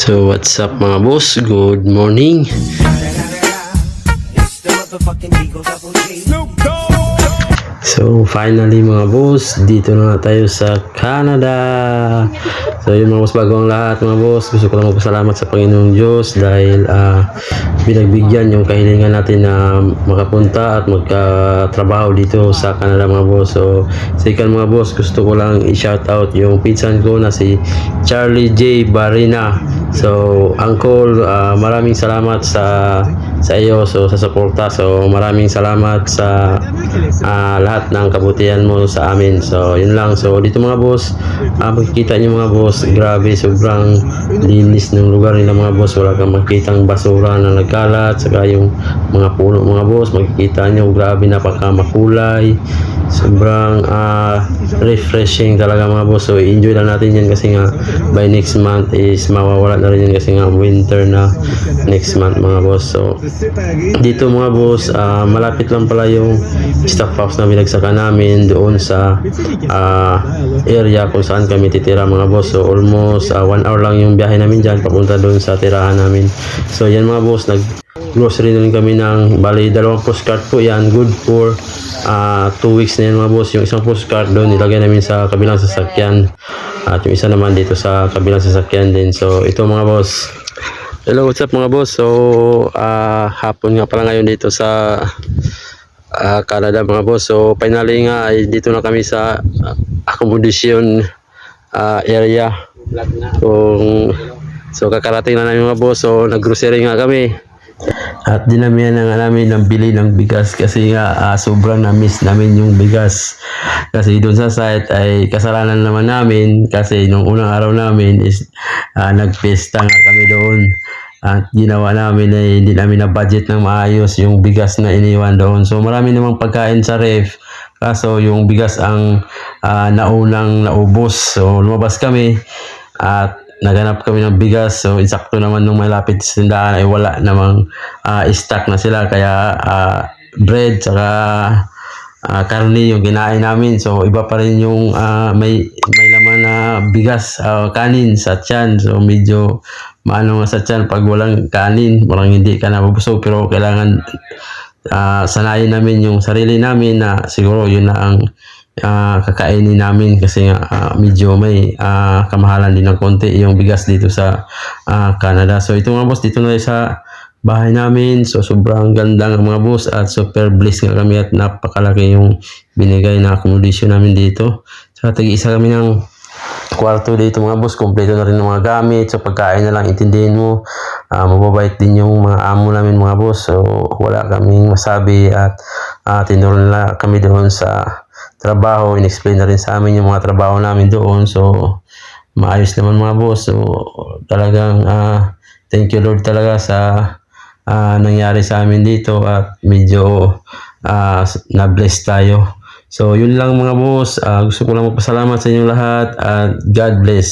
So what's up mga boss? Good morning. So finally mga boss, dito na tayo sa Canada. So yun mga boss, bago ang lahat mga boss, gusto ko lang magpasalamat sa Panginoong Diyos dahil binagbigyan yung kahilingan natin na makapunta at magkatrabaho dito sa Canada mga boss. So second mga boss, gusto ko lang i-shout out yung pinsan ko na si Charlie J. Barina. So Uncle, maraming salamat sa iyo, so sa suporta. So maraming salamat sa lahat ng kabutihan mo sa amin. So yun lang. So dito mga boss, makikita nyo mga boss, grabe, sobrang linis ng lugar nila mga boss. Wala kang makikitang basura na nagkalat, saka yung mga puno mga boss, makikita nyo, grabe, napaka makulay, sobrang refreshing talaga mga boss. So enjoy lang natin yan kasi nga by next month is mawawala na rin yan kasi nga winter na next month mga boss. So dito mga boss, malapit lang pala yung staff house na binagsakan namin doon sa area kung saan kami titira mga boss. So almost 1 hour lang yung biyahe namin dyan papunta doon sa tirahan namin. So yan mga boss, nag grocery na rin kami ng bali 2 postcard po yan, good for 2 weeks na yan mga boss. Yung isang postcard doon nilagay namin sa kabilang sasakyan at yung isa naman dito sa kabilang sasakyan din. So ito mga boss. Hello, what's up mga boss? So hapon nga pala ngayon dito sa Canada mga boss. So finally nga ay dito na kami sa accommodation area. So kakarating na namin mga boss. So naggrocery nga kami at dinamihan na nga namin ng bili ng bigas kasi nga sobrang na-miss namin yung bigas kasi doon sa site ay kasalanan naman namin kasi nung unang araw namin is nagpesta nga kami doon at ginawa namin ay hindi namin na budget ng maayos yung bigas na iniwan doon. So marami namang pagkain sa ref kaso yung bigas ang naunang naubos. So lumabas kami at naghanap kami ng bigas. So insakto naman nung malapit sa tindahan ay wala namang stock na sila kaya bread saka karne yung kinain namin. So iba pa rin yung may laman na bigas, kanin sa tiyan. So medyo maano nga sa tiyan pag walang kanin, walang hindi ka nabubusog, pero kailangan sanayin namin yung sarili namin na siguro yun na ang kakainin namin kasi nga medyo may kamahalan din ng konti yung bigas dito sa Canada. So ito mga boss, dito na sa bahay namin. So sobrang ganda ng mga boss at super blessed nga kami at napakalaki yung binigay na accommodation namin dito. So tag-isa kami ng kwarto dito mga boss, kompleto na rin ng mga gamit. So pagkain na lang, intindihin mo, mababait din yung mga amo namin mga boss. So wala kaming masabi at tinuro nila kami doon sa trabaho, in-explain na rin sa amin yung mga trabaho namin doon. So maayos naman mga boss. So talagang thank you Lord talaga sa nangyari sa amin dito at medyo na-bless tayo. So yun lang mga boss, gusto ko lang magpasalamat sa inyong lahat at God bless.